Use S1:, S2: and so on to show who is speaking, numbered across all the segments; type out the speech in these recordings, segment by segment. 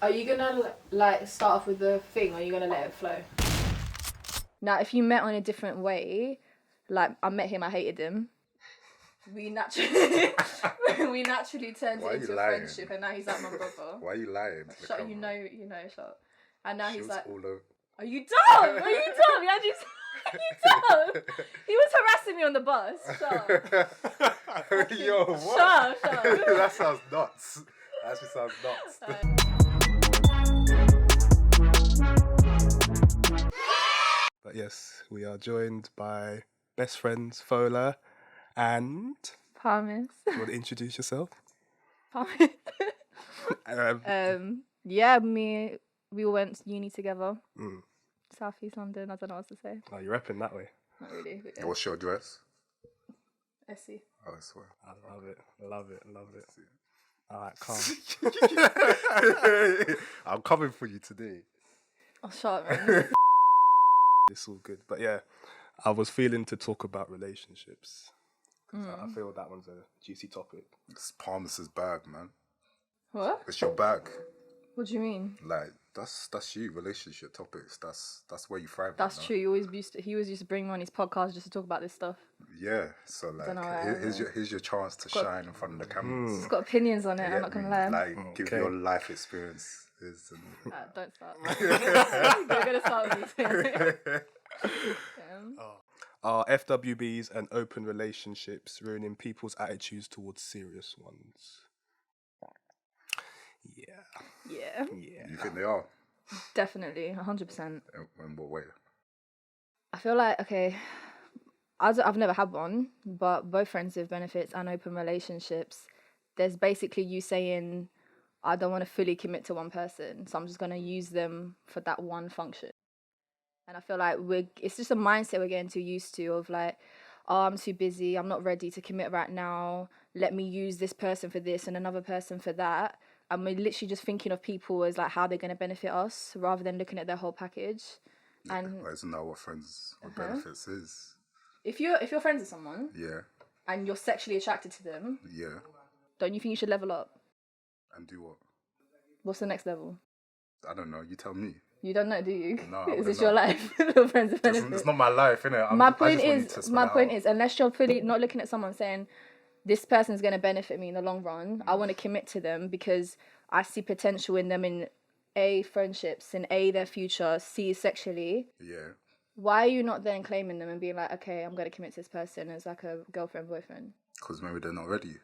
S1: Are you gonna like start off with the thing, or are you gonna let it flow? Now, if you met on a different way, like I met him, I hated him. We naturally turned it into a friendship, and now he's like my brother.
S2: Why are you lying?
S1: Shut, you know, shut. And now he's like,
S2: all over.
S1: are you dumb? Are you dumb? Are you dumb? He was harassing me on the bus. Shut.
S2: Yo, what?
S1: Shut.
S2: That sounds nuts. That actually sounds nuts. But yes, we are joined by best friends Fola and...
S1: Promise.
S2: Do you want to introduce yourself?
S1: Promise. Yeah, we went to uni together. South East London, I don't know what to say.
S2: Oh, you're repping that way.
S1: Not really. Yeah.
S2: What's your address?
S1: SC.
S2: Oh, I swear.
S3: I love it. Alright, calm.
S2: I'm coming for you today.
S1: Oh, shut up, man.
S2: It's all good. But yeah, I was feeling to talk about relationships. I feel that one's a juicy topic. It's Palmer's bag, man.
S1: What?
S2: It's your bag.
S1: What do you mean?
S2: Like, that's you, relationship topics. That's where you thrive.
S1: That's true. He always used to bring me on his podcast just to talk about this stuff.
S2: Yeah, so like, here's your chance to shine in front of the cameras.
S1: He's got opinions on it, I'm not going to lie.
S2: Like, give your life experiences.
S1: Don't start. You're going to start with me too.
S2: Are FWBs and open relationships ruining people's attitudes towards serious ones? Yeah. You think they are?
S1: Definitely, 100%.
S2: In what way?
S1: I feel like, okay, I've never had one, but both friends with benefits and open relationships, there's basically you saying, I don't want to fully commit to one person, so I'm just going to use them for that one function. And I feel like it's just a mindset we're getting too used to of like, oh, I'm too busy, I'm not ready to commit right now, let me use this person for this and another person for that. And we're literally just thinking of people as like how they're going to benefit us rather than looking at their whole package. And
S2: isn't that what friends with benefits is?
S1: If you're friends with someone, and you're sexually attracted to them, don't you think you should level up?
S2: And do what?
S1: What's the next level?
S2: I don't know. You tell me.
S1: You don't know, do you?
S2: No.
S1: Is this your life? Your friends with benefits.
S2: It's not my life, innit?
S1: My point is, unless you're fully not looking at someone saying, this person's going to benefit me in the long run, I want to commit to them because I see potential in them in A, friendships, in A, their future, C, sexually.
S2: Yeah.
S1: Why are you not then claiming them and being like, okay, I'm going to commit to this person as like a girlfriend, boyfriend?
S2: Because maybe they're not ready.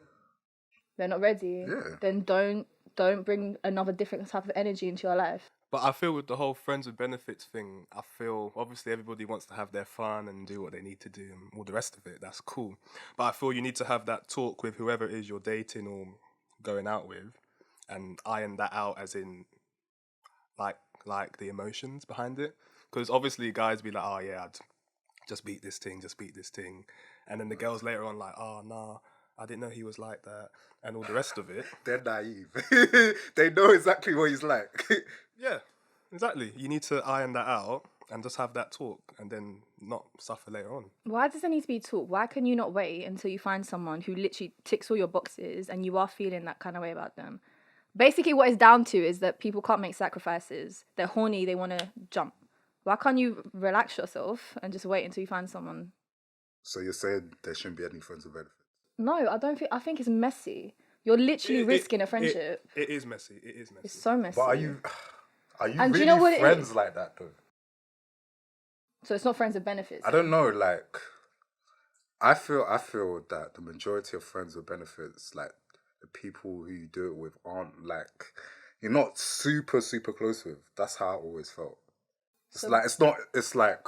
S1: They're not ready?
S2: Yeah.
S1: Then don't bring another different type of energy into your life.
S3: But I feel with the whole friends with benefits thing, I feel obviously everybody wants to have their fun and do what they need to do and all the rest of it. That's cool. But I feel you need to have that talk with whoever it is you're dating or going out with and iron that out as in like the emotions behind it. Because obviously guys be like, oh yeah, I'd just beat this thing. And then the girls later on like, oh nah, I didn't know he was like that and all the rest of it.
S2: They're naive. They know exactly what he's like.
S3: Yeah, exactly. You need to iron that out and just have that talk and then not suffer later on.
S1: Why does there need to be talk? Why can you not wait until you find someone who literally ticks all your boxes and you are feeling that kind of way about them? Basically, what it's down to is that people can't make sacrifices. They're horny, they want to jump. Why can't you relax yourself and just wait until you find someone?
S2: So you're saying there shouldn't be any friends with benefits?
S1: No, I think it's messy. You're literally risking a friendship.
S3: It is messy.
S1: It's so messy.
S2: But are you
S1: and
S2: really
S1: do you know what
S2: friends like that though?
S1: So it's not friends with benefits?
S2: I don't know, like I feel that the majority of friends with benefits, like the people who you do it with aren't like, you're not super, super close with. That's how I always felt. It's like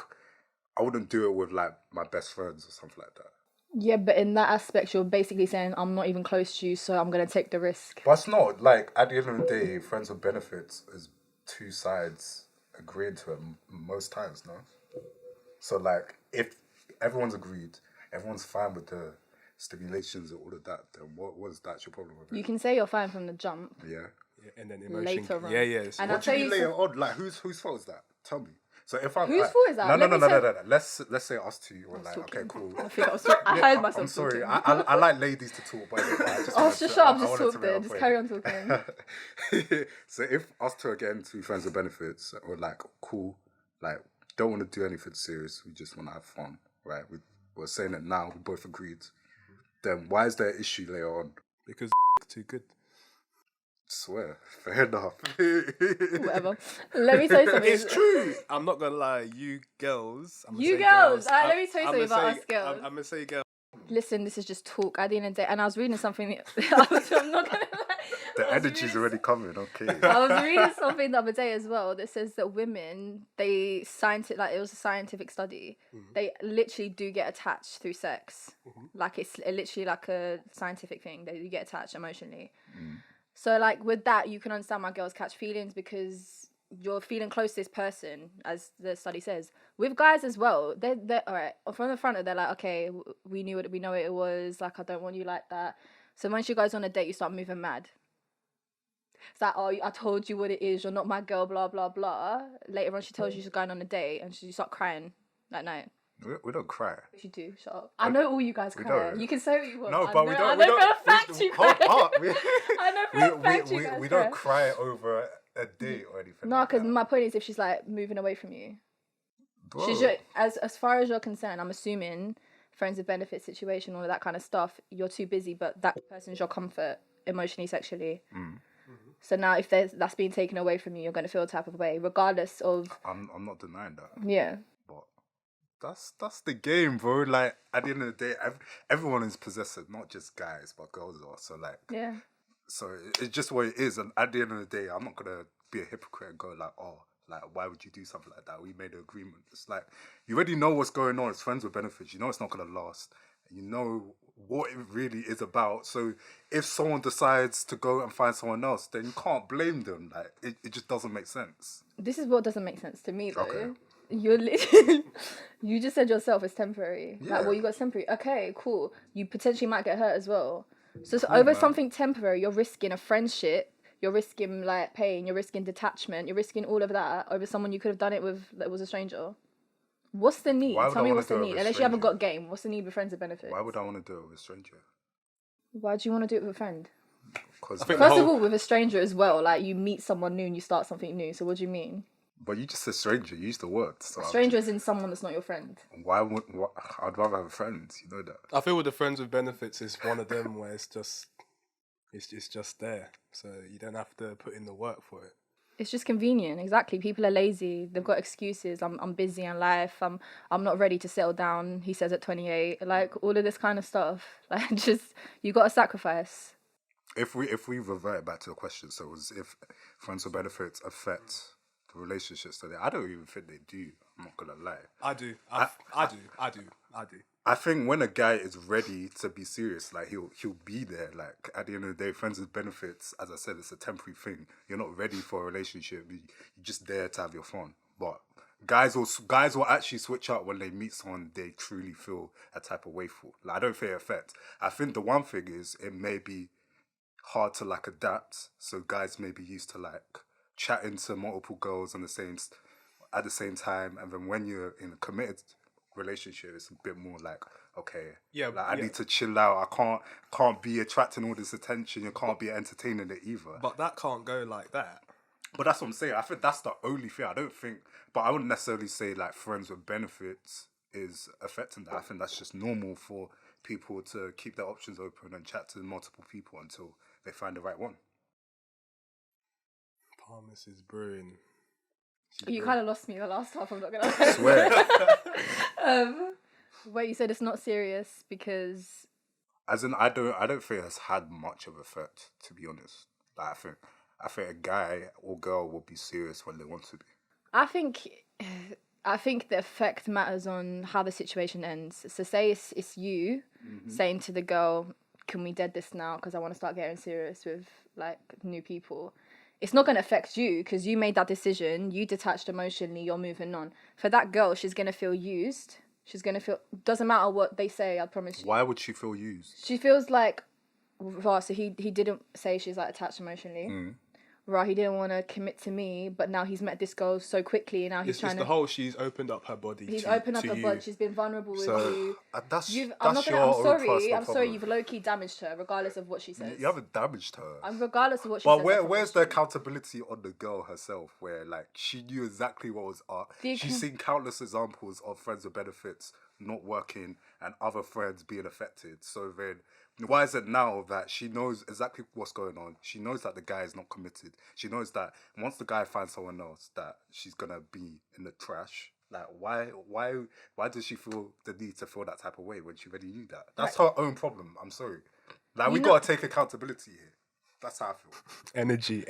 S2: I wouldn't do it with like my best friends or something like that.
S1: Yeah, but in that aspect, you're basically saying, I'm not even close to you, so I'm going to take the risk.
S2: But it's not, like, at the end of the day, friends with benefits is two sides agreeing to it most times, no? So, like, if everyone's agreed, everyone's fine with the stimulations and all of that, then what is that your problem with it?
S1: You can say you're fine from the jump.
S2: Yeah.
S3: And then emotion.
S1: Later on.
S3: Yeah.
S1: And
S2: What do you mean later on? Like, whose fault is that? Tell me. So if I'm
S1: Whose fault is that?
S2: No. Let's say us two were like,
S1: talking.
S2: okay, cool.
S1: I think I heard myself.
S2: I'm sorry.
S1: talking.
S2: I like ladies to talk, by the way.
S1: Just shut up. Just talk there. Just carry on talking.
S2: So if us two are getting two friends with benefits, or like cool, like don't want to do anything serious, we just want to have fun, right? We're saying it now. We both agreed. Then why is there an issue later on?
S3: Because too good.
S2: Swear, fair enough.
S1: Whatever. Let me tell you something.
S3: It's true. I'm not gonna lie. You girls.
S1: Let me tell you something about us girls.
S3: I'm gonna say girls.
S1: Listen, this is just talk at the end of the day. And I was reading something. I'm not gonna lie.
S2: The energy's already coming. Okay.
S1: I was reading something the other day as well that says that women, it was a scientific study. Mm-hmm. They literally do get attached through sex. Mm-hmm. Like it's literally like a scientific thing. They do get attached emotionally. Mm. So like with that, you can understand why girls catch feelings because you're feeling close to this person, as the study says. With guys as well, they're all right. From the front, they're like, okay, we know what it was. Like I don't want you like that. So once you guys on a date, you start moving mad. It's like, oh, I told you what it is. You're not my girl, blah, blah, blah. Later on, she tells you she's going on a date and you start crying that night.
S2: We don't cry.
S1: Yes, you do. Shut up. I know all you guys cry.
S2: Don't.
S1: You can say what you want.
S2: No, but we don't.
S1: I know for a fact you cry.
S2: Hold up.
S1: I know for a fact you guys
S2: we
S1: cry.
S2: don't cry over a date or anything.
S1: No,
S2: like
S1: because
S2: that.
S1: my point is if she's like moving away from you.
S2: Bro.
S1: She's as far as you're concerned, I'm assuming friends with benefit situation, all of that kind of stuff, you're too busy, but that person's your comfort emotionally, sexually. Mm. So now if that's being taken away from you, you're going to feel a type of way, regardless of...
S2: I'm not denying that.
S1: Yeah.
S2: But that's the game, bro. Like, at the end of the day, everyone is possessive, not just guys, but girls are. So, like...
S1: Yeah.
S2: So, it's just what it is. And at the end of the day, I'm not going to be a hypocrite and go like, oh, like, why would you do something like that? We made an agreement. It's like, you already know what's going on. It's friends with benefits. You know it's not going to last. You know what it really is about. So if someone decides to go and find someone else, then you can't blame them. Like it just doesn't make sense.
S1: This is what doesn't make sense to me though.
S2: Okay.
S1: You're literally, you just said yourself it's temporary.
S2: Yeah.
S1: Like, well, you got temporary. Okay, cool. You potentially might get hurt as well. So over something temporary, you're risking a friendship. You're risking like pain. You're risking detachment. You're risking all of that over someone you could have done it with that was a stranger. What's the need? Tell me what's the need. Unless you haven't got game, what's the need with friends with benefits?
S2: Why would I want to do it with a stranger?
S1: Why do you want to do it with a friend?
S2: Because
S1: first of all, with a stranger as well, like you meet someone new and you start something new. So what do you mean?
S2: But you just said stranger. You used the word. So
S1: a stranger is in someone that's not your friend.
S2: I'd rather have friends. You know that.
S3: I feel with the friends with benefits is one of them where it's just there. So you don't have to put in the work for it.
S1: It's just convenient, exactly. People are lazy. They've got excuses. I'm busy in life. I'm not ready to settle down. He says at 28, like all of this kind of stuff. Like just you got to sacrifice.
S2: If we revert back to the question, so it was if friends with benefits affect the relationships today, I don't even think they do. I'm not gonna lie.
S3: I do. I do.
S2: I think when a guy is ready to be serious, like he'll be there. Like at the end of the day, friends with benefits, as I said, it's a temporary thing. You're not ready for a relationship. You're just there to have your fun. But guys will actually switch up when they meet someone they truly feel a type of way for. Like I don't think it affects. I think the one thing is it may be hard to like adapt. So guys may be used to like chatting to multiple girls at the same time, and then when you're in a committed relationship, it's a bit more like, okay, I need to chill out. I can't be attracting all this attention. You can't be entertaining it either.
S3: But that can't go like that.
S2: But that's what I'm saying. I think that's the only thing. I don't think, but I wouldn't necessarily say like friends with benefits is affecting that. I think that's just normal for people to keep their options open and chat to multiple people until they find the right one.
S3: Palmas is brewing.
S1: You kind of lost me the last half, I'm not going to
S2: swear.
S1: Wait, you said it's not serious because...
S2: As in, I don't think it's had much of an effect, to be honest. Like, I think a guy or girl will be serious when they want to be. I think
S1: the effect matters on how the situation ends. So say it's you saying to the girl, can we dead this now? Because I want to start getting serious with like new people. It's not going to affect you because you made that decision. You detached emotionally. You're moving on. For that girl, she's going to feel used. She's going to feel... Doesn't matter what they say, I promise you.
S2: Why would she feel used?
S1: She feels like... Well, so he didn't say she's like attached emotionally. right, he didn't want to commit to me, but now he's met this girl so quickly, and now he's
S3: It's
S1: trying
S3: just
S1: to.
S3: the whole. She's opened up her body.
S1: He's
S3: to,
S1: opened up
S3: to
S1: her
S3: you.
S1: body. She's been vulnerable with you.
S2: That's
S1: I'm not
S2: your
S1: gonna. I'm
S2: own
S1: sorry.
S2: personal
S1: I'm sorry.
S2: problem.
S1: You've low key damaged her, regardless of what she says.
S2: You haven't damaged her.
S1: Regardless of what she
S2: But
S1: says.
S2: where's the accountability on the girl herself? Where like she knew exactly what was up. She's seen countless examples of friends with benefits not working and other friends being affected. So then, why is it now that she knows exactly what's going on? She knows that the guy is not committed. She knows that once the guy finds someone else, that she's gonna be in the trash. Like why does she feel the need to feel that type of way when she already knew that? That's her own problem. I'm sorry. Like we gotta take accountability here. That's how I feel.
S3: Energy.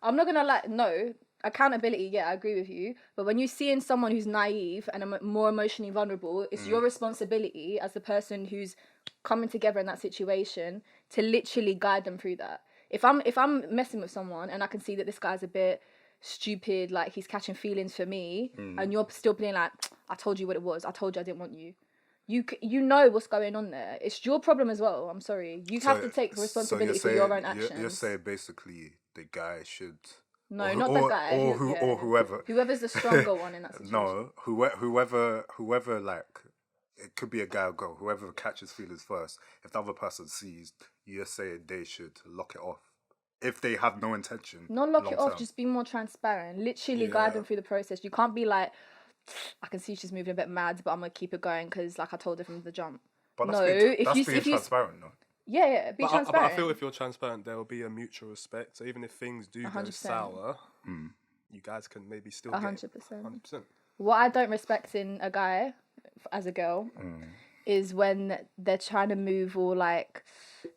S1: I'm not gonna lie. No, accountability. Yeah, I agree with you. But when you're seeing someone who's naive and more emotionally vulnerable, it's your responsibility as the person who's coming together in that situation to literally guide them through that. If I'm messing with someone and I can see that this guy's a bit stupid, like he's catching feelings for me, and you're still being like, I told you what it was. I told you I didn't want you. You know what's going on there. It's your problem as well. I'm sorry. You have to take responsibility for your own actions.
S2: You're saying basically the guy should.
S1: No, not the guy.
S2: Or whoever.
S1: Whoever's the stronger one in that situation.
S2: No, whoever like, it could be a guy or girl. Whoever catches feelings first. If the other person sees, you're saying they should lock it off. If they have no intention.
S1: Not lock it off. Just be more transparent. Literally guide them through the process. You can't be like, I can see she's moving a bit mad, but I'm gonna keep it going because, like I told her from the jump.
S2: But that's being transparent, no?
S1: Yeah, be transparent.
S3: But I feel if you're transparent, there will be a mutual respect. So even if things do 100%. Go sour, you guys can maybe still 100%. 100%.
S1: What I don't respect in a guy, as a girl, is when they're trying to move or like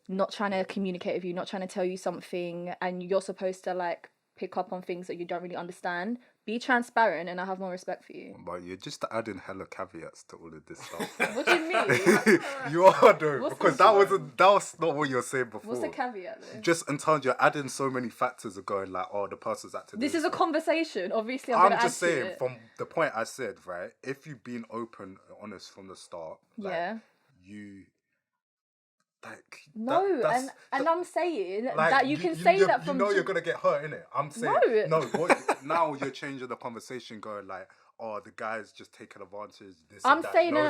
S1: not trying to communicate with you, not trying to tell you something, and you're supposed to like pick up on things that you don't really understand. Be transparent and I have more respect for you.
S2: But you're just adding hella caveats to all of this stuff.
S1: What do you mean?
S2: You are though, because that was not what you were saying before.
S1: What's the caveat though?
S2: Just in terms you're adding so many factors of going like, oh, the person's acting.
S1: This is a conversation. Obviously, I'm just
S2: saying from the point I said, right? If you've been open and honest from the start, like, you. Like, and
S1: I'm saying like, that you can say that from...
S2: You know you're going to get hurt, innit? I'm saying... Now you're changing the conversation going like, oh, the guy's just taking advantage.
S1: I'm saying no.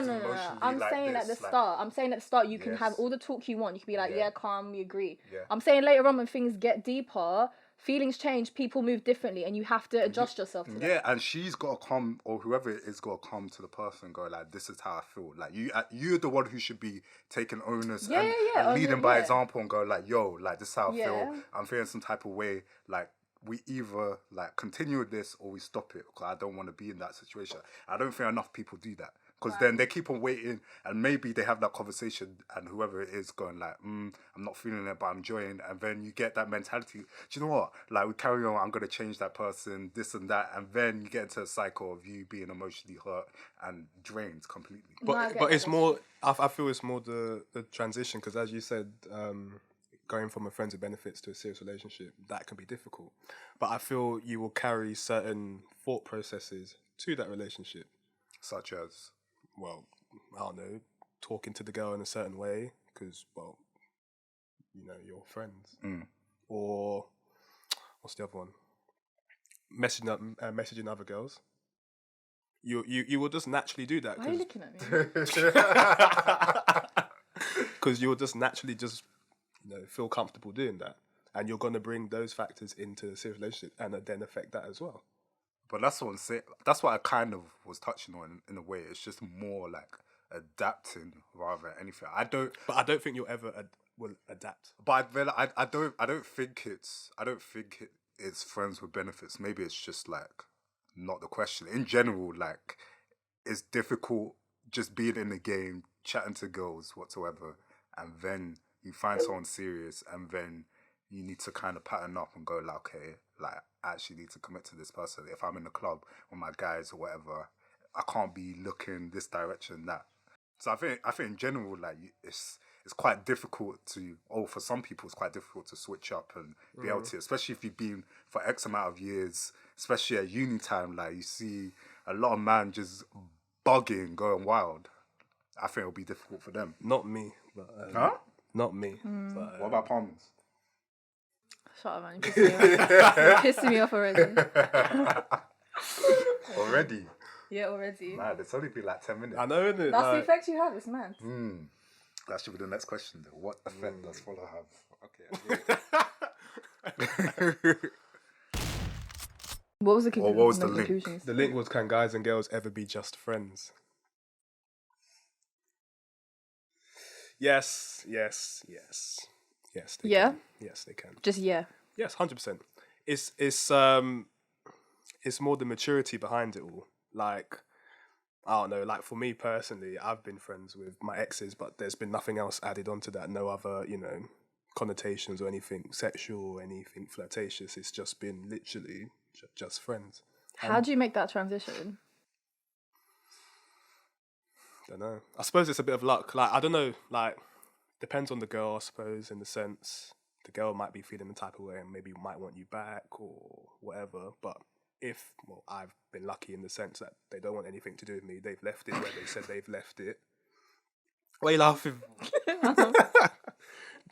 S1: I'm saying at the start. I'm saying at the start you can have all the talk you want. You can be like, calm, we agree. Yeah. I'm saying later on when things get deeper... Feelings change, people move differently, and you have to adjust yourself to that.
S2: Yeah, and she's got to come, or whoever it is, got to come to the person and go like, "This is how I feel." Like you're the one who should be taking onus and leading by example, and go like, "Yo, like this is how I feel. I'm feeling some type of way. Like we either like continue with this or we stop it because I don't want to be in that situation." I don't think enough people do that. Because then they keep on waiting and maybe they have that conversation and whoever it is going like, I'm not feeling it, but I'm enjoying. And then you get that mentality, do you know what? Like we carry on, I'm going to change that person, this and that. And then you get into a cycle of you being emotionally hurt and drained completely.
S3: But it's more, I feel it's more the transition because as you said, going from a friends with benefits to a serious relationship, that can be difficult. But I feel you will carry certain thought processes to that relationship.
S2: Such as?
S3: Well, I don't know, talking to the girl in a certain way because, well, you know, you're friends. Or what's the other one? Messaging other girls. You will just naturally do that.
S1: Why are you looking at
S3: me? Because you'll just naturally feel comfortable doing that, and you're gonna bring those factors into a serious relationship and then affect that as well.
S2: But that's what I'm saying. That's what I kind of was touching on in a way. It's just more like adapting rather than anything. I don't think you'll ever will adapt. But I don't think it's friends with benefits. Maybe it's just like not the question. In general, like it's difficult just being in the game, chatting to girls whatsoever, and then you find someone serious, and then you need to kind of pattern up and go like, okay, like I actually need to commit to this person. If I'm in the club with my guys or whatever, I can't be looking this direction, that. So I think in general, like it's quite difficult to, for some people it's quite difficult to switch up and be able to, especially if you've been for X amount of years, especially at uni time, like you see a lot of man just bugging, going wild. I think it'll be difficult for them.
S3: Not me. But, Not me. But,
S2: what about Palmers?
S1: shut up, man. You're pissing me off already.
S2: Already?
S1: Yeah, already.
S2: Man, it's only been like 10 minutes.
S3: I know, innit?
S1: That's the effect you have. It's mad.
S2: That should be the next question, though. What effect does follow have? Okay.
S1: What was the
S2: link?
S1: conclusions?
S3: The link was, can guys and girls ever be just friends? Yes, they
S1: Yeah?
S3: can. Yes, they can.
S1: Just yeah.
S3: Yes, 100%. It's more the maturity behind it all. Like, I don't know, like for me personally, I've been friends with my exes, but there's been nothing else added onto that. No other, connotations or anything sexual or anything flirtatious. It's just been literally just friends.
S1: How do you make that transition?
S3: Don't know. I suppose it's a bit of luck. Like, I don't know, like, depends on the girl, I suppose, in the sense the girl might be feeling the type of way and maybe might want you back or whatever. But I've been lucky in the sense that they don't want anything to do with me. They've left it where they said they've left it. Why are you laughing?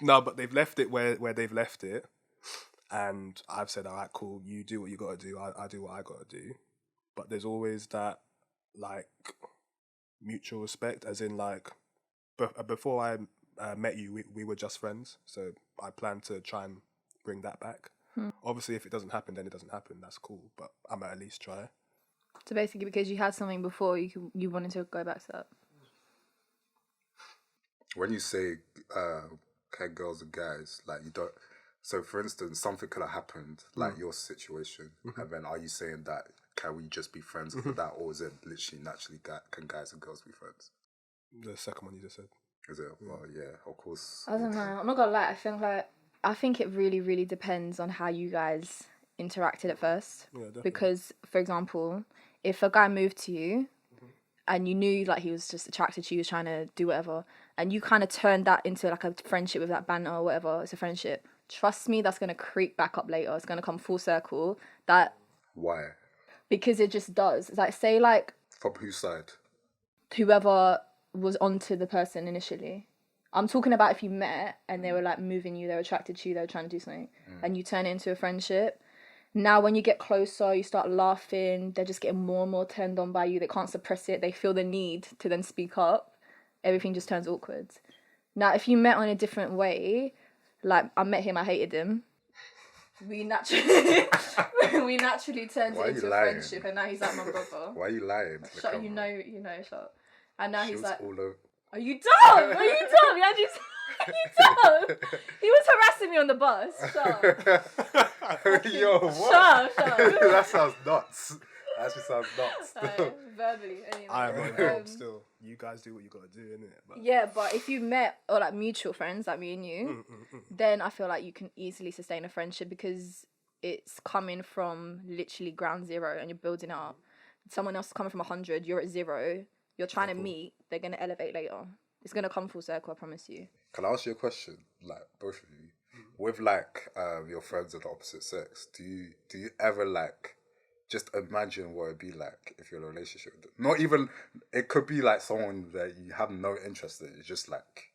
S3: No, but they've left it where they've left it. And I've said, all right, cool, you do what you got to do. I do what I got to do. But there's always that, like, mutual respect, as in, like, before I met you, we were just friends. So I plan to try and bring that back. Obviously, if it doesn't happen, then it doesn't happen. That's cool. But I might at least try.
S1: So basically, because you had something before, you wanted to go back to that.
S2: When you say can girls and guys, like, you don't... So, for instance, something could have happened, like your situation, and then are you saying that can we just be friends after that, or is it literally naturally can guys and girls be friends?
S3: The second one you just said.
S2: Is it? Well, yeah, of course.
S1: I don't know. I'm not gonna lie. I think it really, really depends on how you guys interacted at first.
S3: Yeah, definitely.
S1: Because, for example, if a guy moved to you and you knew like he was just attracted to you, was trying to do whatever, and you kind of turned that into like a friendship with that banter or whatever, it's a friendship. Trust me, that's gonna creep back up later. It's gonna come full circle.
S2: Why?
S1: Because it just does. It's like, say like
S2: From whose side?
S1: whoever was onto the person initially. I'm talking about if you met and they were like moving you, they were attracted to you, they were trying to do something, and you turn it into a friendship. Now, when you get closer, you start laughing, they're just getting more and more turned on by you. They can't suppress it. They feel the need to then speak up. Everything just turns awkward. Now, if you met on a different way, like I met him, I hated him. We naturally turned it into a friendship, and now he's like my brother.
S2: Why are you lying?
S1: Shut, you know, shut. And now he's like,
S2: all over.
S1: are you dumb? Are you dumb? Are you dumb? He was harassing me on the bus. Shut up.
S2: Yo, what?
S1: Shut up.
S2: That sounds nuts. That actually sounds nuts.
S1: Verbally, anyway.
S3: I'm not involved still. You guys do what you got to do, innit? But...
S1: Yeah, but if you met, or like mutual friends, like me and you, then I feel like you can easily sustain a friendship because it's coming from literally ground zero and you're building it up. Someone else is coming from 100, you're at 0, you're trying to meet, they're going to elevate later. It's going to come full circle, I promise you.
S2: Can I ask you a question? Like, both of you, with like your friends of the opposite sex, do you ever like just imagine what it'd be like if you're in a relationship with them? Not even, it could be like someone that you have no interest in. It's just like,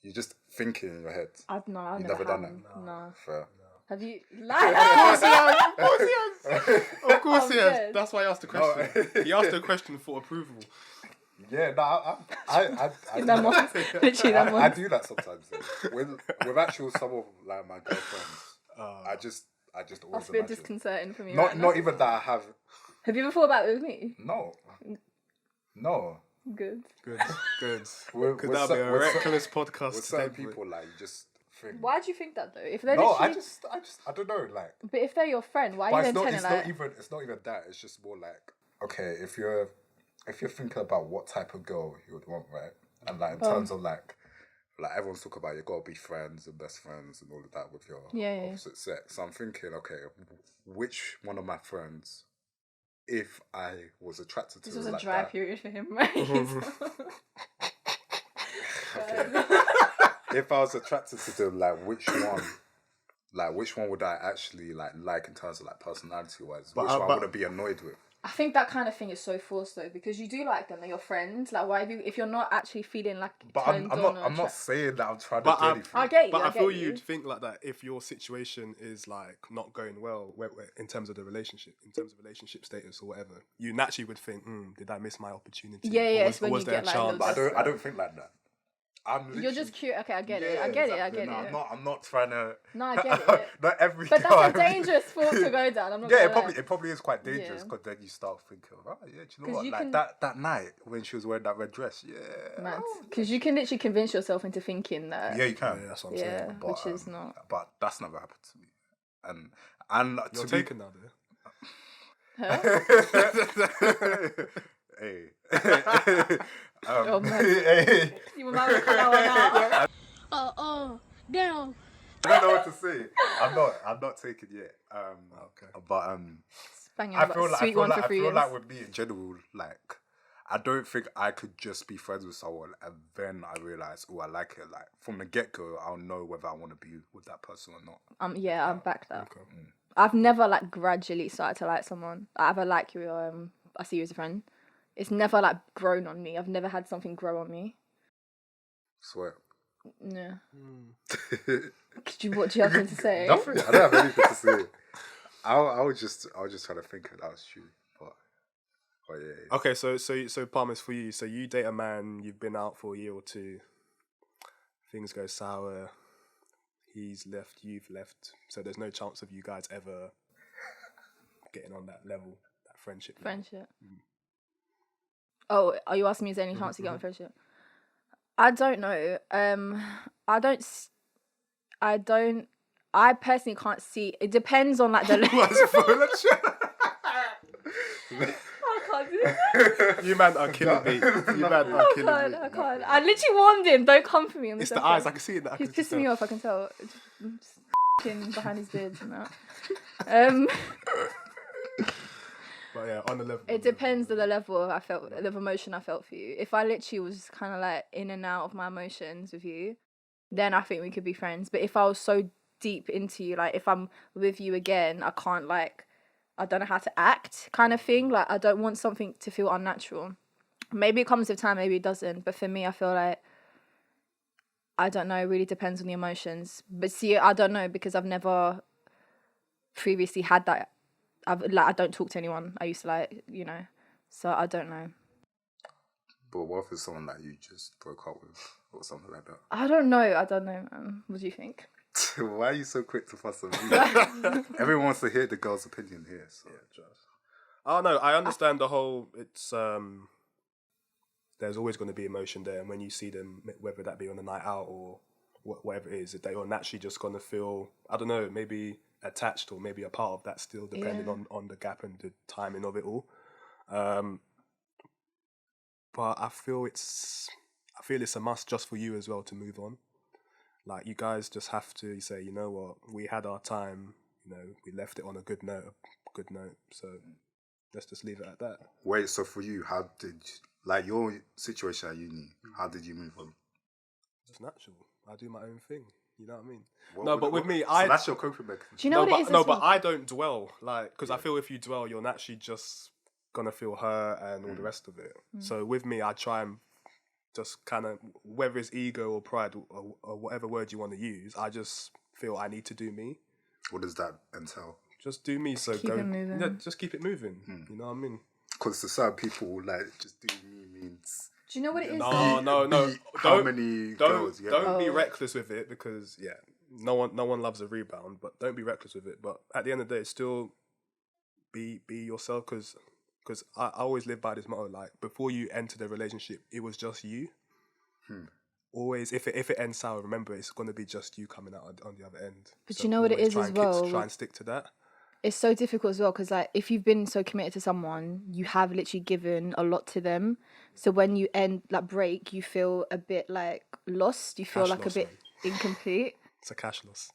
S2: you're just thinking in your head.
S1: I've
S2: never done that?
S1: No.
S2: Fair.
S1: Have you?
S3: Of course he has.
S1: Dead.
S3: That's why I asked the question. He asked the question for approval.
S2: Yeah, no, I do that sometimes. Though. With actual some of like my girlfriends, I just always
S1: That's a bit
S2: imagine.
S1: disconcerting for me.
S2: Not even that I have.
S1: Have you ever thought about it with me?
S2: No.
S1: Good.
S3: Could that be a reckless podcast?
S2: With certain people, like, you just think.
S1: Why do you think that though? If they're
S2: I
S1: literally...
S2: don't know, like.
S1: But if they're your friend, why are you then telling like?
S2: It's not even that. It's just more like, okay, if you're thinking about what type of girl you would want, right, and like in terms of like everyone's talking about you gotta be friends and best friends and all of that with your opposite sex. So I'm thinking, okay, which one of my friends, if I was attracted to
S1: This was
S2: like
S1: a dry
S2: that,
S1: period for him, right?
S2: if I was attracted to them, like which one would I actually like in terms of like personality wise? Which one would I be annoyed with?
S1: I think that kind of thing is so forced though, because you do like them, they're your friends. Like, why if you're not actually feeling like
S2: But I'm not saying that I'm trying to do anything.
S1: I get you.
S3: But I feel
S1: you.
S3: you'd think like that if your situation is like not going well in terms of the relationship, in terms of relationship status or whatever, you naturally would think, did I miss my opportunity?
S1: Yeah,
S3: Or was there a chance?
S2: But I don't think like that.
S1: You're just curious. Okay, I get it. I get
S2: exactly.
S1: it.
S2: I'm not trying to.
S1: No, I get it.
S2: Not every
S1: But
S2: time.
S1: that's a dangerous thought to go down. I'm not gonna lie.
S2: It probably is quite dangerous because then you start thinking, do you know what?
S1: You
S2: Like that night when she was wearing that red dress,
S1: because you can literally convince yourself into thinking that.
S2: Yeah, you can.
S3: Yeah, that's what I'm saying.
S2: But,
S1: which is not.
S2: But that's never happened to me. And
S3: You're taken now, there.
S2: Hey.
S1: Oh, man.
S2: Hey.
S1: You might want to cut that one out.
S4: Damn.
S2: I don't know what to say. I'm not taken yet.
S3: Okay.
S2: But
S1: Banging
S2: I feel
S1: years.
S2: like with me in general, like I don't think I could just be friends with someone and then I realize, I like it. Like from the get go, I'll know whether I want to be with that person or not.
S1: Yeah, I'm back that.
S3: Okay.
S1: I've never like gradually started to like someone. I either like you or I see you as a friend. It's never like grown on me. I've never had something grow on me.
S2: Swear.
S1: Yeah. What do you have to say?
S2: Nothing. I don't have anything to say. I was just trying to think if that was true, but yeah.
S3: Okay, so Palmer's for you. So you date a man, you've been out for a year or two. Things go sour. He's left, you've left. So there's no chance of you guys ever getting on that level, that friendship.
S1: Friendship. Oh, are you asking me is there any chance to get on friendship? I don't know. I personally can't see. It depends on like the I can't do that.
S3: You man are killing me. You man are killing me.
S1: I can't. I literally warned him, don't come for me on the
S3: It's the eyes, I can see it.
S1: He's pissing me off, I can tell. Just behind his beard and that.
S3: But yeah, on the level.
S1: It depends on the level of emotion I felt for you. If I literally was kind of like in and out of my emotions with you, then I think we could be friends. But if I was so deep into you, like if I'm with you again, I can't like, I don't know how to act kind of thing. Like I don't want something to feel unnatural. Maybe it comes with time, maybe it doesn't. But for me, I feel like, I don't know, it really depends on the emotions. But see, I don't know because I've never previously had that. I don't talk to anyone. I used to so I don't know.
S2: But what if it's someone that you just broke up with or something like that?
S1: I don't know, man. What do you think?
S2: Why are you so quick to fuss on me? Everyone wants to hear the girl's opinion here. So.
S3: Yeah, just. Oh no, I understand the whole. It's there's always going to be emotion there, and when you see them, whether that be on a night out or whatever it is, that you're naturally just going to feel. I don't know, maybe attached or maybe a part of that still, depending on the gap and the timing of it all. But I feel it's a must just for you as well to move on. Like you guys just have to say, you know what, we had our time, we left it on a good note, so let's just leave it at that.
S2: Wait, so for you, how did, like your situation at uni, how did you move on?
S3: Just natural. I do my own thing. You know what I mean? But with me, so
S2: that's your coping mechanism.
S1: Do you know what it is?
S3: No, but I don't dwell, because I feel if you dwell, you're naturally just gonna feel hurt and all the rest of it. So with me, I try and just kind of, whether it's ego or pride or whatever word you want to use, I just feel I need to do me.
S2: What does that entail?
S3: Just do me. So
S1: keep it moving.
S3: Yeah, just keep it moving. You know what I mean?
S2: Because to certain people, like just do me means.
S1: Do you know what it is?
S3: No.
S2: How many girls?
S3: Don't be reckless with it because no one loves a rebound. But don't be reckless with it. But at the end of the day, still be yourself because I always live by this motto, like before you enter the relationship, it was just you. Always, if it ends sour, remember it's going to be just you coming out on the other end.
S1: But you know what it is as well?
S3: Try and stick to that.
S1: It's so difficult as well because like if you've been so committed to someone, you have literally given a lot to them. So when you break, you feel a bit like lost. You feel like a bit incomplete.
S3: It's a cash loss.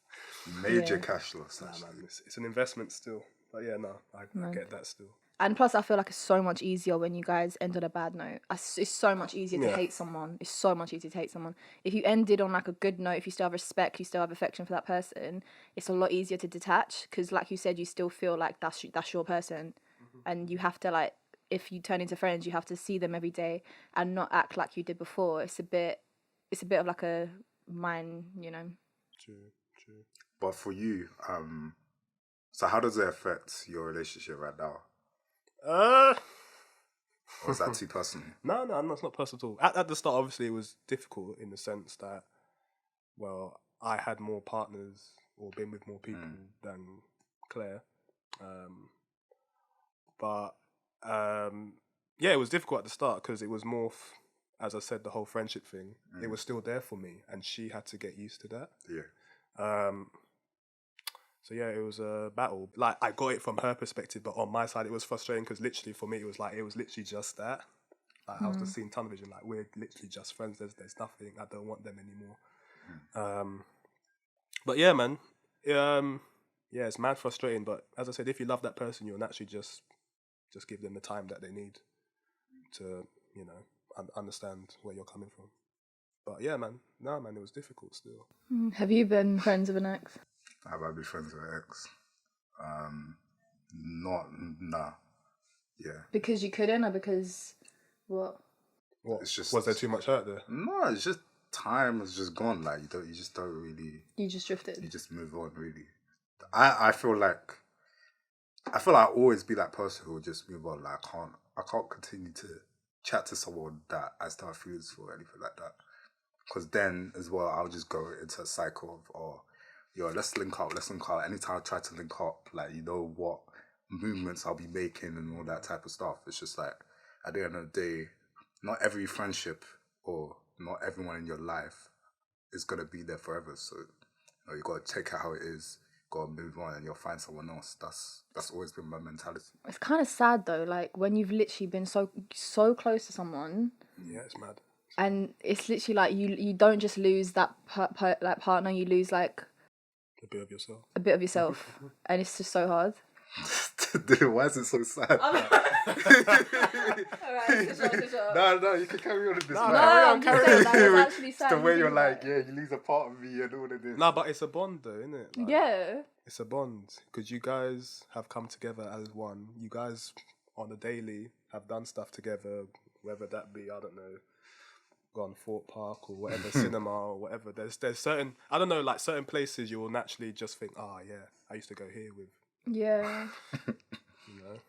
S2: Major cash loss.
S3: Nah, man, it's an investment still. But yeah, no, I get that still.
S1: And plus, I feel like it's so much easier when you guys end on a bad note. It's so much easier to hate someone. It's so much easier to hate someone. If you ended on like a good note, if you still have respect, you still have affection for that person, it's a lot easier to detach. Because like you said, you still feel like that's your person. and you have to like, if you turn into friends, you have to see them every day and not act like you did before. It's a bit of like a mine, you know.
S3: True.
S2: But for you, so how does it affect your relationship right now? Or is that too personal?
S3: No, it's not personal at all. At the start, obviously, it was difficult in the sense that, well, I had more partners or been with more people than Claire. Yeah, it was difficult at the start because it was more, as I said, the whole friendship thing. It was still there for me, and she had to get used to that.
S2: Yeah.
S3: So yeah, it was a battle. Like, I got it from her perspective, but on my side, it was frustrating because literally for me, it was literally just that. Like, I was just seeing tunnel vision. Like, we're literally just friends. There's nothing. I don't want them anymore. But yeah, man. Yeah, it's mad frustrating. But as I said, if you love that person, you'll naturally just give them the time that they need to, you know, understand where you're coming from. But yeah, man. No, man, it was difficult still.
S1: Have you been friends with an ex?
S2: Have I been friends with an ex? Nah. Yeah.
S1: Because you couldn't, or because what?
S3: What?
S2: It's just,
S3: was there too much hurt there?
S2: No, it's just time has just gone. Like you just don't really.
S1: You just drifted.
S2: You just move on, really. I feel like I'll always be that person who will just move on. Like I can't continue to chat to someone that I still have feelings for or anything like that. Because then as well, I'll just go into a cycle of, let's link up. Anytime I try to link up, like, you know what movements I'll be making and all that type of stuff. It's just like, at the end of the day, not every friendship or not everyone in your life is going to be there forever. So, you got to take it how it is, got to move on, and you'll find someone else. That's always been my mentality.
S1: It's kind of sad though, like when you've literally been so close to someone.
S3: Yeah, it's mad.
S1: And it's literally like you don't just lose that like partner, you lose like
S3: a bit of yourself.
S1: And it's just so hard.
S2: Dude, why is it so sad?
S1: Alright, sure.
S2: No, you can carry on with this.
S1: I'm just saying, like, it's actually sad.
S2: The way you're like, you lose a part of me and all of this.
S3: No, but it's a bond though, isn't it? Like,
S1: yeah.
S3: It's a bond because you guys have come together as one. You guys on the daily have done stuff together, whether that be, I don't know, gone Fort Park or whatever, cinema or whatever. There's certain, I don't know, like certain places you will naturally just think, I used to go here with.
S1: Yeah.
S2: You know.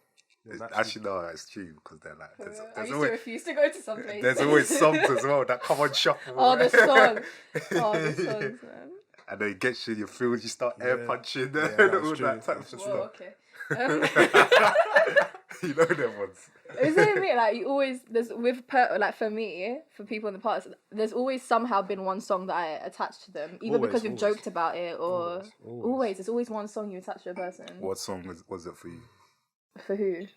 S2: Actually, no, it's true because they're like.
S1: I used to refuse to go to some places.
S2: There's always songs as well that come on shuffle.
S1: The songs, man.
S2: And then it gets you in your feels, you start air punching and all that type of stuff.
S1: Okay.
S2: You know them ones.
S1: Isn't it me? Like, you always, like for me, for people in the past, there's always somehow been one song that I attach to them, either because we've joked about it or always. There's always one song you attach to a person.
S2: What song was it for you?
S1: For who?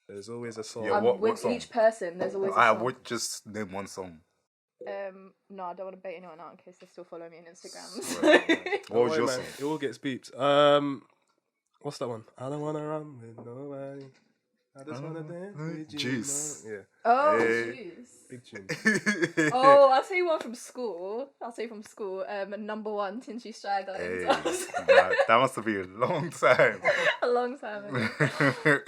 S3: There's always a song.
S2: Yeah, what song?
S1: Each person, there's always a song.
S2: I would just name one song.
S1: No, I don't want to bait anyone out in case they still follow me on Instagram.
S2: What was your song?
S3: It all gets beeped. What's that one? I don't want to run with nobody. I just want to dance with you.
S2: Juice.
S3: Yeah.
S1: Oh, Juice.
S3: Big tune.
S1: I'll tell you one from school. Number 1, Tinchy Strider.
S2: Hey, that must have been a long time.
S1: A long time ago.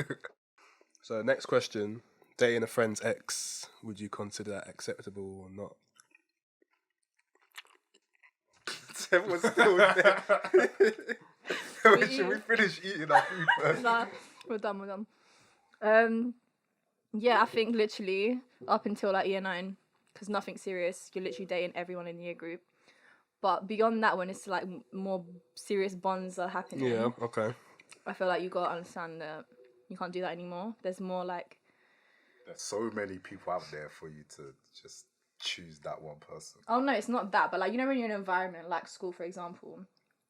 S3: So, next question. Dating a friend's ex, would you consider that acceptable or not?
S2: Everyone's still there. Should we finish eating our food first?
S1: Nah, we're done. Yeah, I think literally up until like year 9, because nothing's serious, you're literally dating everyone in the year group. But beyond that, when it's like more serious bonds are happening.
S3: Yeah, okay.
S1: I feel like you gotta understand that you can't do that anymore. There's more like.
S2: There's so many people out there for you to just choose that one person.
S1: Oh no, it's not that, but like, you know, when you're in an environment like school, for example,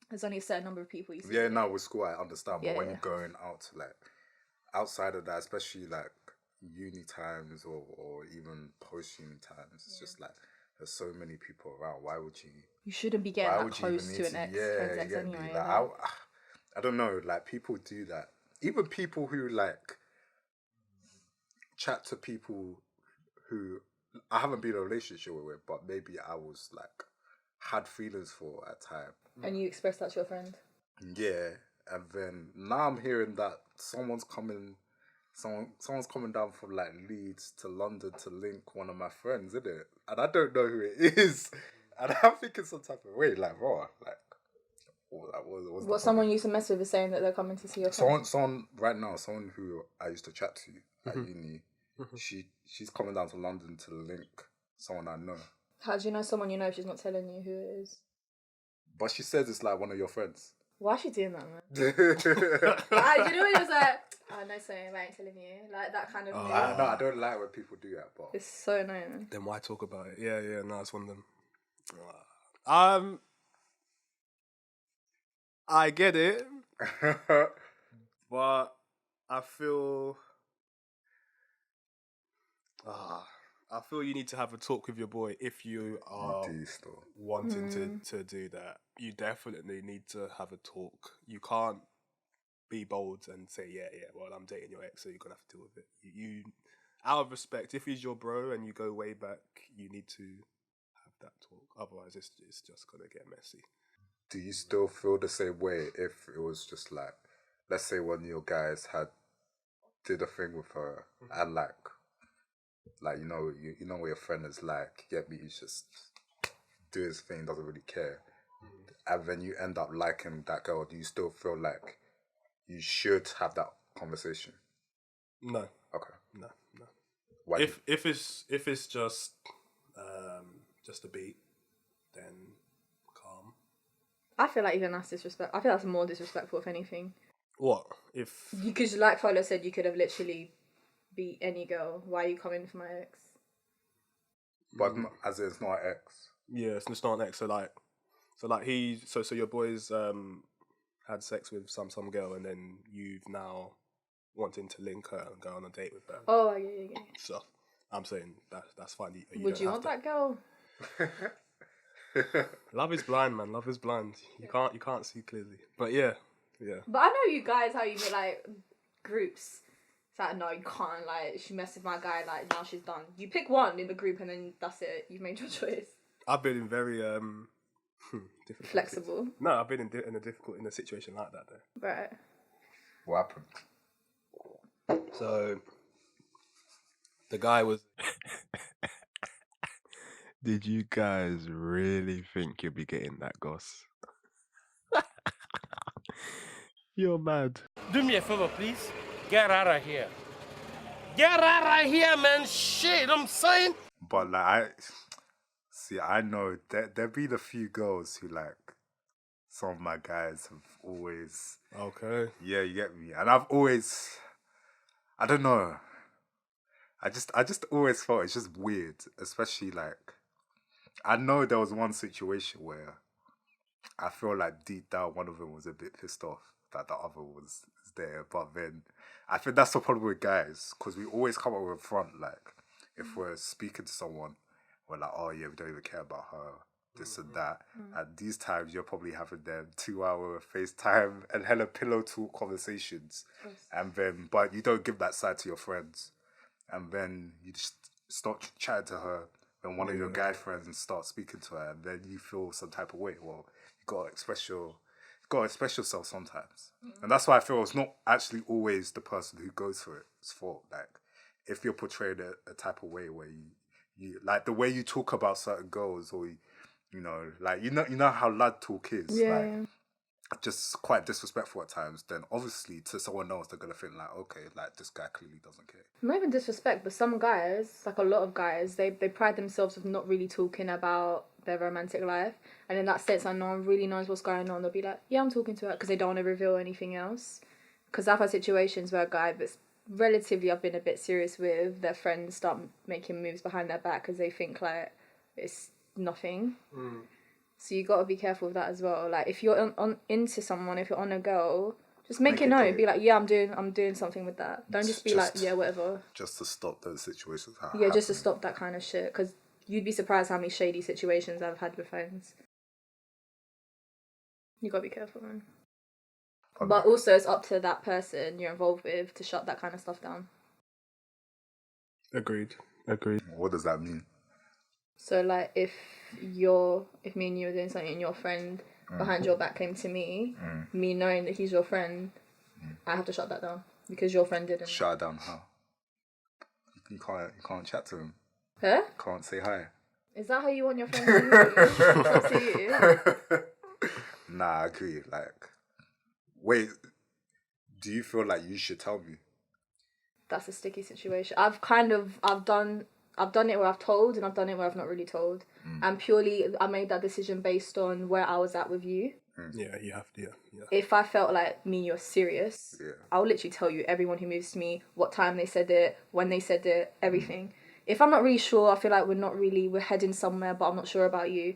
S1: there's only a certain number of people you see.
S2: Yeah, no, with school I understand, but when you're going out to like outside of that, especially like uni times or even post uni times, it's just like there's so many people around. Why would you?
S1: You shouldn't be getting that close to an ex.
S2: Yeah,
S1: ex anyway.
S2: Like, I don't know. Like, people do that. Even people who like chat to people who I haven't been in a relationship with, but maybe I was like had feelings for at time.
S1: And you expressed that to your friend.
S2: Yeah, and then now I'm hearing that someone's coming someone's coming down from like Leeds to London to link one of my friends, isn't it? And I don't know who it is, and I'm thinking some type of way, like, bro, like,
S1: what someone you used to mess with is saying that they're coming to see your friend.
S2: Someone right now, someone who I used to chat to at uni, she's coming down to London to link someone I know.
S1: How do you know someone you know if she's not telling you who it is?
S2: But she says it's like one of your friends.
S1: Why is she doing that, man? Do you know when it was like, oh, no, sorry, I ain't telling you. Like, that kind of thing.
S2: No, I don't like when people do that, but...
S1: It's so annoying.
S3: Then why talk about it? Yeah, no, it's one of them. I get it. But I feel... I feel you need to have a talk with your boy if you are wanting to do that. You definitely need to have a talk. You can't be bold and say, yeah, well, I'm dating your ex, so you're going to have to deal with it. You out of respect, if he's your bro and you go way back, you need to have that talk. Otherwise, it's just going to get messy.
S2: Do you still feel the same way if it was just like, let's say one of your guys did a thing with her and like you know what your friend is like, he's just do his thing, doesn't really care, and then you end up liking that girl? Do you still feel like you should have that conversation?
S3: No.
S2: Okay.
S3: No.
S2: Why?
S3: If it's just a beat, then calm.
S1: I feel like even that's disrespect. I feel that's more disrespectful, if anything.
S3: What if?
S1: Because, like Folo said, you could have literally beat any girl. Why are you coming for my ex?
S2: But as in, it's not an ex.
S3: Yeah, it's not an ex. So your boys had sex with some girl, and then you've now wanting to link her and go on a date with her.
S1: Oh, yeah.
S3: So I'm saying that's fine.
S1: Would you want that girl?
S3: Love is blind, man. Love is blind. You can't see clearly. But yeah.
S1: But I know you guys how you make like groups. It's like, no, you can't. Like, she messed with my guy. Like, now she's done. You pick one in the group, and then that's it. You've made your choice.
S3: I've been in very difficult.
S1: Flexible.
S3: No, I've been in a situation like that though.
S1: Right.
S2: What happened?
S3: So the guy was.
S4: Did you guys really think you'd be getting that goss? You're mad.
S5: Do me a favor, please. Get out of here. Get out of here, man. Shit, I'm saying.
S2: But like, I know there been a few girls who like some of my guys have always.
S3: Okay.
S2: Yeah, you get me, and I've always. I don't know. I just always felt it's just weird, especially like. I know there was one situation where I feel like deep down one of them was a bit pissed off that the other was there, but then I think that's the problem with guys, because we always come up with a front, like if we're speaking to someone, we're like, oh yeah, we don't even care about her, this and that. At these times, you're probably having them 2-hour FaceTime and hella pillow talk conversations, and then but you don't give that side to your friends, and then you just start chatting to her. Then one of your guy friends start speaking to her, and then you feel some type of way. Well, you gotta express yourself sometimes, and that's why I feel it's not actually always the person who goes for it's fault. Like, if you're portrayed a type of way where you like the way you talk about certain girls, or you know how lad talk is, just quite disrespectful at times, then obviously to someone else they're gonna think like, okay, like this guy clearly doesn't care.
S1: Not even disrespect, but some guys, like a lot of guys, they pride themselves of not really talking about their romantic life, and in that sense, like, no one really knows what's going on. They'll be like, yeah, I'm talking to her, because they don't want to reveal anything else. Because I've had situations where a guy that's relatively I've been a bit serious with, their friends start making moves behind their back because they think like it's nothing. So you got to be careful with that as well. Like, if you're on into someone, if you're on a girl, just make it known. Be like, yeah, I'm doing something with that. Don't just be like, yeah, whatever.
S2: Just to stop those situations.
S1: Just to stop that kind of shit. Because you'd be surprised how many shady situations I've had with friends. You got to be careful, man. Okay. But also, it's up to that person you're involved with to shut that kind of stuff down.
S3: Agreed.
S2: What does that mean?
S1: So, like, if me and you were doing something and your friend behind your back came to me, me knowing that he's your friend, I have to shut that down. because your friend didn't.
S2: Shut down how? You can't chat to him.
S1: Huh?
S2: Can't say hi.
S1: Is that how you want your friends to talk to you?
S2: Nah, I agree. Like, wait, do you feel like you should tell me?
S1: That's a sticky situation. I've done it where I've told, and I've done it where I've not really told. And purely, I made that decision based on where I was at with you.
S3: Yeah, you have to. Yeah.
S1: If I felt like me and you're serious, I'll literally tell you everyone who moves to me, what time they said it, when they said it, everything. If I'm not really sure, I feel like we're heading somewhere, but I'm not sure about you,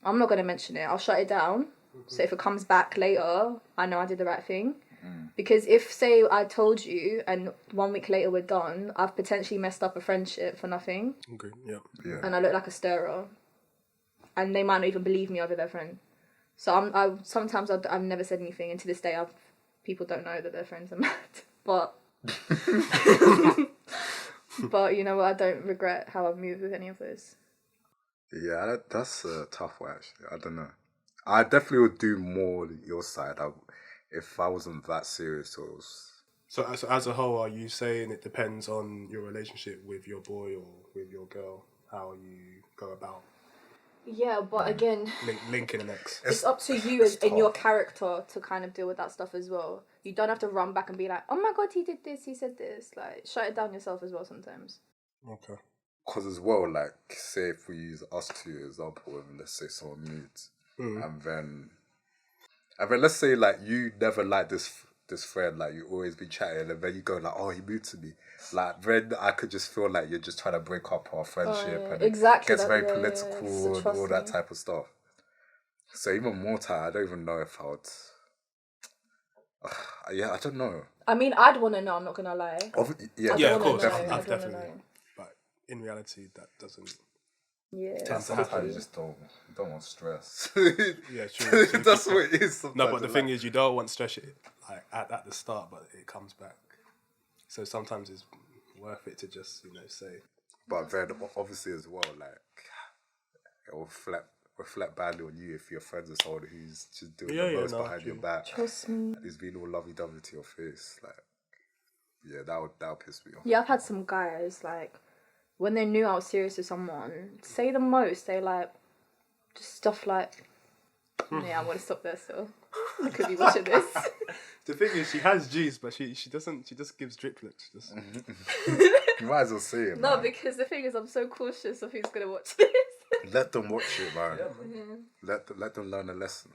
S1: I'm not going to mention it. I'll shut it down. So if it comes back later, I know I did the right thing. Because if, say, I told you and 1 week later we're done, I've potentially messed up a friendship for nothing.
S3: Okay, yeah.
S1: And I look like a stirrer. And they might not even believe me over their friend. So sometimes I've never said anything, and to this day people don't know that their friends are mad. But but you know what? I don't regret how I've moved with any of those.
S2: Yeah, that's a tough one, actually. I don't know. I definitely would do more your side if I wasn't that serious.
S3: So as a whole, are you saying it depends on your relationship with your boy or with your girl, how you go about
S1: Yeah, but again,
S3: linking an ex?
S1: it's up to you in your character to kind of deal with that stuff as well. You don't have to run back and be like, oh my God, he did this, he said this. Like, shut it down yourself as well sometimes.
S3: Okay.
S2: Because as well, like, say if we use us two as example, and let's say someone moves, and then let's say like you never liked this friend, like you always been chatting, and then you go like, oh, he moved to me. Like then I could just feel like you're just trying to break up our friendship, and
S1: exactly,
S2: it gets very political and all that type of stuff. So even more time, I don't even know if I would. Yeah, I don't know.
S1: I mean, I'd want to know. I'm not gonna lie.
S3: Of course, definitely. But in reality, that doesn't.
S1: Yeah.
S2: Sometimes you just don't want stress.
S3: Yeah, true.
S2: That's what it is.
S3: No, but the thing is, you don't want stress like at the start, but it comes back. So sometimes it's worth it to just say.
S2: But then obviously as well, like it will reflect badly on you if you're friends with someone who's just doing the most behind your back.
S1: Trust me.
S2: And he's being all lovey-dovey to your face. Like, yeah, that would piss me off.
S1: Yeah, I've had some guys, like, when they knew I was serious with someone, say the most. They, like, just stuff like, yeah, I'm going to stop there still. I could be watching this.
S3: The thing is, she has G's, but she doesn't. She just gives driplets.
S2: You might as well say it,
S1: No,
S2: man.
S1: because the thing is, I'm so cautious of who's going to watch this.
S2: Let them watch it, man. Let them learn a lesson.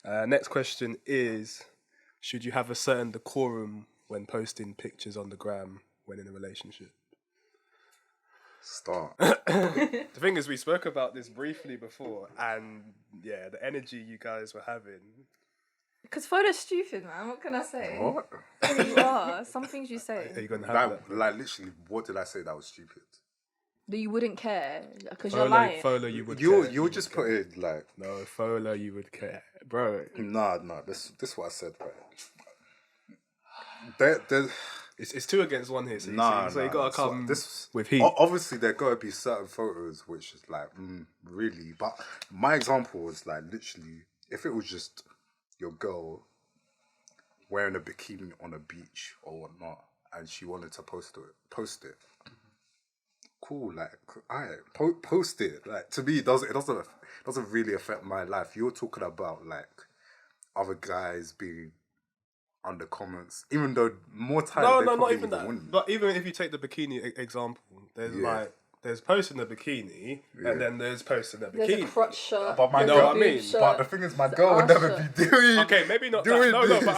S3: Next question is, should you have a certain decorum when posting pictures on the gram when in a relationship?
S2: Start.
S3: The thing is, we spoke about this briefly before, and yeah, the energy you guys were having.
S1: Because photo's stupid, man. What can I say?
S2: What?
S1: You are. Some things you say.
S3: Are you going to have that?
S2: Like, literally, what did I say that was stupid?
S1: That you wouldn't care because you're lying.
S3: Folo, you would care.
S2: You would just put it like...
S3: No, Folo, you would care. Bro.
S2: Nah, this is what I said, right?
S3: It's 2 against 1 here, so you gotta come with heat.
S2: Obviously, there gotta be certain photos which is like, really. But my example was like, literally, if it was just your girl wearing a bikini on a beach or whatnot, and she wanted to post it. Cool, like, alright, post it. Like, to me, it doesn't really affect my life. You're talking about like other guys being under comments, even though more times they
S3: not even that.
S2: wouldn't.
S3: But even if you take the bikini example, there's posting the bikini, and then there's posting the bikini.
S1: There's a crotch shot.
S2: But my
S3: you know
S2: girl,
S3: what I mean?
S2: But the thing is, my girl would never be doing.
S3: Okay, maybe not
S2: doing
S3: that. No,
S2: this.
S3: but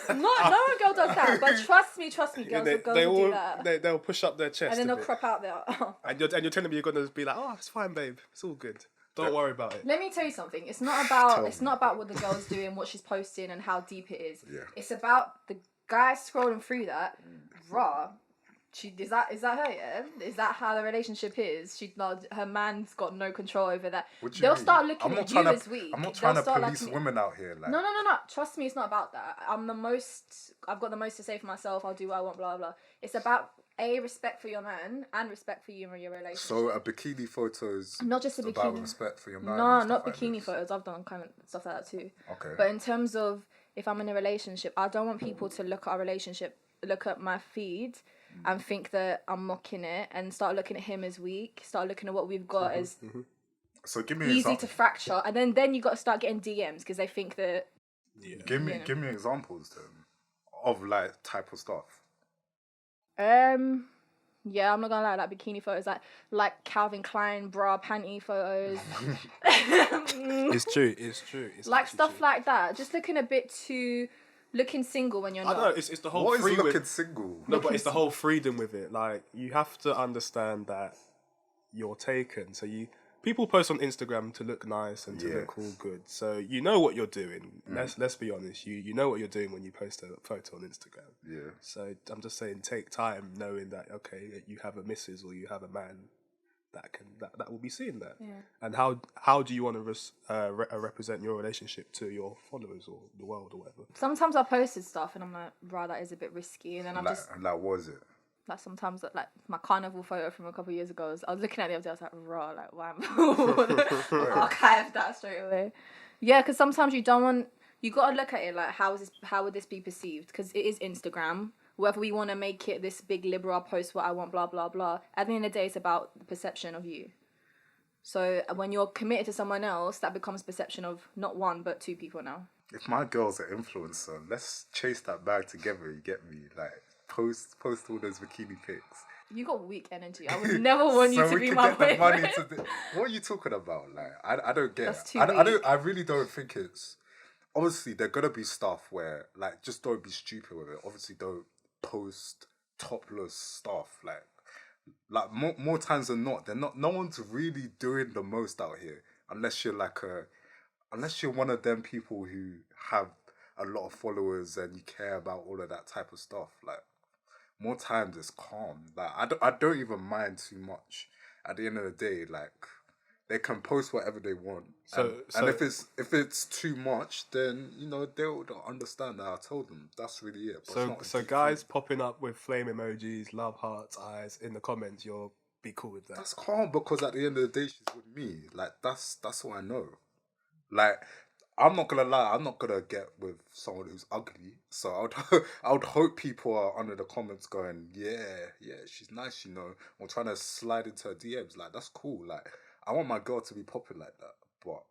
S3: I'm
S1: No one girl does that. But trust me, girls will do that.
S3: They'll push up their chest,
S1: And then
S3: a
S1: they'll
S3: bit.
S1: crop out there.
S3: And you're telling me you're gonna be like, oh, it's fine, babe, it's all good. Don't worry about it.
S1: Let me tell you something. It's not about what the girl's doing, what she's posting, and how deep it is.
S2: Yeah.
S1: It's about the guy scrolling through that. Raw. Is that her? Yeah. Is that how the relationship is? Her man's got no control over that. They'll start looking at you as weak.
S2: I'm not trying to police women out here. Like.
S1: No. Trust me, it's not about that. I've got the most to say for myself. I'll do what I want. Blah blah. It's about respect for your man and respect for you and your relationship.
S2: So a bikini photos.
S1: Not just a bikini.
S2: About respect for your man.
S1: No, not bikini photos. I've done kind of stuff like that too.
S2: Okay.
S1: But in terms of if I'm in a relationship, I don't want people to look at my feed and think that I'm mocking it and start looking at him as weak, start looking at what we've got as
S2: So give me an
S1: easy
S2: example.
S1: to fracture, and then you got to start getting DMs because they think that.
S2: Give me examples then of like type of stuff.
S1: Yeah, I'm not gonna lie, like bikini photos, like Calvin Klein bra panty photos.
S3: It's true. It's
S1: like stuff
S3: true.
S1: like that. Just looking single when you're not.
S3: I know, it's the whole
S2: What is
S3: free
S2: looking
S3: with,
S2: single?
S3: No, but it's the whole freedom with it. Like, you have to understand that you're taken. So people post on Instagram to look nice and to look all good. So you know what you're doing. Let's be honest. You know what you're doing when you post a photo on Instagram.
S2: Yeah.
S3: So I'm just saying, take time knowing that, okay, you have a missus or you have a man that will be seeing that.
S1: Yeah.
S3: And how do you want to represent your relationship to your followers or the world or whatever?
S1: Sometimes I posted stuff and I'm like, right, that is a bit risky. And then
S2: What was it?
S1: like sometimes like my carnival photo from a couple of years ago, I was looking at the other day, I was like, raw, like wham. Archive that straight away. Yeah, because sometimes you got to look at it like, how would this be perceived? Because it is Instagram. Whether we want to make it this big liberal post what I want, blah, blah, blah. At the end of the day, it's about the perception of you. So when you're committed to someone else, that becomes perception of not one, but two people now.
S2: If my girl's an influencer, let's chase that bag together, you get me? Like, post all those bikini pics.
S1: You got weak energy. I would never want you
S2: So
S1: to
S2: we
S1: be
S2: can
S1: my
S2: get the money
S1: boyfriend.
S2: What are you talking about? Like, I don't get
S1: That's
S2: it.
S1: too
S2: I really don't think it's... Obviously, there's gonna be stuff where, like, just don't be stupid with it. Obviously, don't post topless stuff. Like more times than not, no one's really doing the most out here unless you're one of them people who have a lot of followers and you care about all of that type of stuff. Like, more times it's calm. Like, I don't even mind too much. At the end of the day, like, they can post whatever they want. And if it's too much, then they'll understand that I told them. That's really it. But
S3: So guys popping up with flame emojis, love hearts, eyes in the comments, you'll be cool with that.
S2: That's calm, because at the end of the day, she's with me. Like, that's what I know. Like, I'm not gonna lie, I'm not gonna get with someone who's ugly. So I would hope people are under the comments going, yeah, she's nice, or trying to slide into her DMs. Like, that's cool. Like, I want my girl to be popping like that, but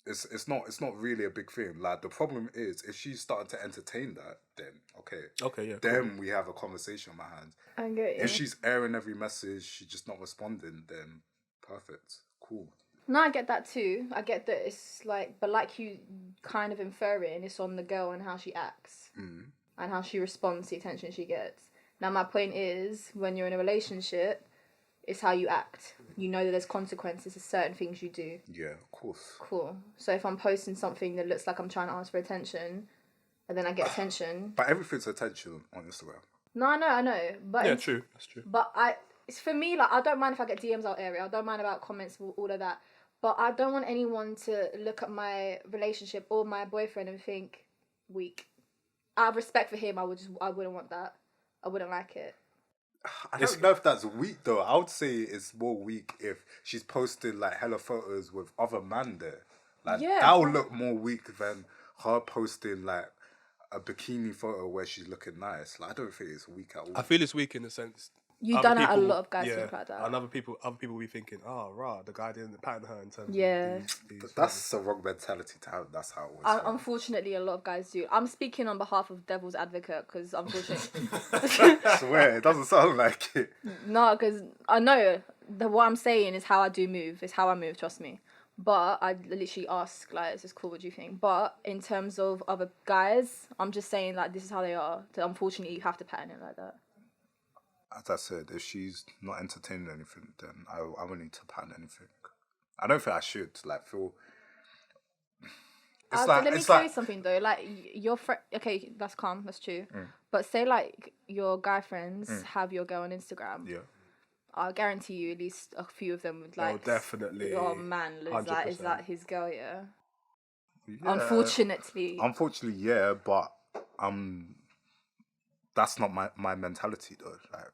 S2: it's not really a big thing. Like, the problem is, if she's starting to entertain that, then okay, then we have a conversation on my hands.
S1: I get you.
S2: If she's airing every message, she's just not responding, then perfect, cool.
S1: No, I get that too. I get that it's like, but like you kind of inferring, it's on the girl and how she acts and how she responds to the attention she gets. Now, my point is, when you're in a relationship, it's how you act. You know that there's consequences to certain things you do.
S2: Yeah, of course.
S1: Cool. So if I'm posting something that looks like I'm trying to ask for attention, and then I get attention.
S2: But everything's attention on Instagram.
S1: No, I know. But
S3: Yeah, true. That's true.
S1: But it's for me, like, I don't mind if I get DMs out area. I don't mind about comments, all of that. But I don't want anyone to look at my relationship or my boyfriend and think weak. Out of respect for him, I wouldn't want that. I wouldn't like it.
S2: I don't know if that's weak though. I would say it's more weak if she's posting like hella photos with other man there. Like, that would look more weak than her posting like a bikini photo where she's looking nice. Like, I don't think it's weak at all.
S3: I feel it's weak in the sense.
S1: You've done that a lot of guys think like that.
S3: And other people will be thinking, oh, rah, the guy didn't pattern her in terms of these
S2: But that's the wrong mentality to have. That's how it was.
S1: Unfortunately, a lot of guys do. I'm speaking on behalf of Devil's Advocate because unfortunately...
S2: I swear, it doesn't sound like it.
S1: No, because I know what I'm saying is how I do move. It's how I move, trust me. But I literally ask, like, is this cool? What do you think? But in terms of other guys, I'm just saying, like, this is how they are. So unfortunately, you have to pattern it like that.
S2: As I said, if she's not entertaining anything, then I won't need to pattern anything. I don't think I should, like, feel...
S1: Let me tell you something, though. Like, your friend... Okay, that's calm. That's true. But say, like, your guy friends have your girl on Instagram.
S2: Yeah.
S1: I'll guarantee you at least a few of them would, like...
S3: Oh, definitely.
S1: Oh, man, is that his girl, yeah?
S2: Unfortunately, yeah, but that's not my mentality though. Like,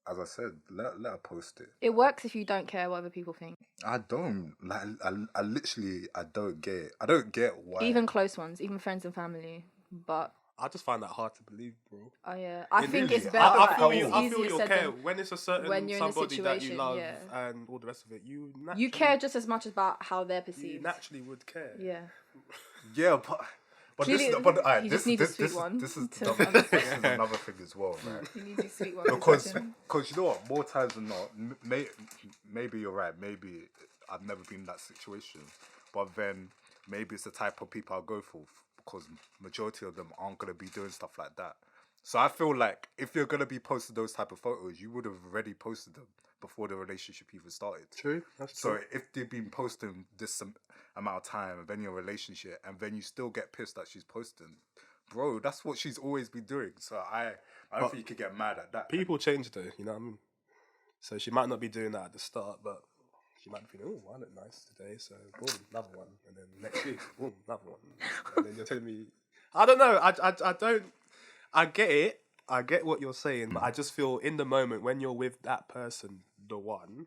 S2: as I said, let her post it.
S1: It works if you don't care what other people think.
S2: I don't. Like, I literally, I don't get it. I don't get why.
S1: Even close ones, even friends and family. but
S3: I just find that hard to believe, bro.
S1: oh yeah, I
S2: It
S1: think
S2: is,
S1: it's
S2: yeah.
S1: better.
S3: I feel
S1: it's
S3: you. I feel
S1: easier
S3: you'll
S1: said
S3: care
S1: than
S3: when it's a certain
S1: when you're in a
S3: somebody that you
S1: situation,
S3: love
S1: yeah.
S3: and all the rest of it.
S1: You care just as much about how they're
S3: You
S1: perceived.
S3: naturally would care.
S1: Yeah.
S2: Yeah, but
S1: Clearly,
S2: alright,
S1: he just needs a sweet one
S2: This is
S1: to
S2: this
S1: understand.
S2: is another thing as well, right?
S1: He needs his sweet one.
S2: Because
S1: discussion.
S2: you know what, more times than not, maybe you're right. Maybe I've never been in that situation, but then maybe it's the type of people I'll go for because majority of them aren't gonna be doing stuff like that. So I feel like if you're gonna be posting those type of photos, you would have already posted them before the relationship even started.
S3: True. That's
S2: So
S3: true.
S2: if they've been posting this amount of time and then your relationship and then you still get pissed that she's posting, bro, that's what she's always been doing. So I don't think you could get mad at that.
S3: People change though, you know what I mean? So she might not be doing that at the start, but she might be thinking, oh, I look nice today, so boom, another one. And then next week, boom, another one. And then you're telling me, I don't know, I get it, I get what you're saying, but I just feel in the moment when you're with that person, the one,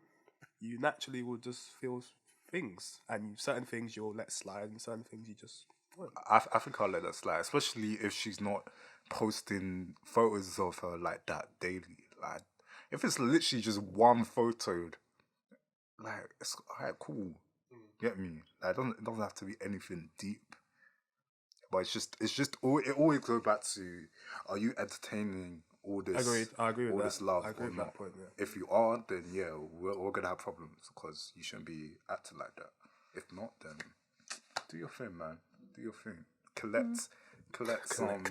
S3: you naturally will just feel things. And certain things you'll let slide and certain things you just won't.
S2: I think I'll let that slide, especially if she's not posting photos of her like that daily. Like, if it's literally just one photo, like, it's alright, cool. Get me? Like, it doesn't have to be anything deep. But it always goes back to, are you entertaining all this?
S3: Agreed. I agree with
S2: all
S3: that.
S2: this love
S3: I agree
S2: or
S3: with
S2: not?
S3: that point, yeah.
S2: If you aren't, then yeah, we're gonna have problems because you shouldn't be acting like that. If not, then do your thing, man. Do your thing. Collect some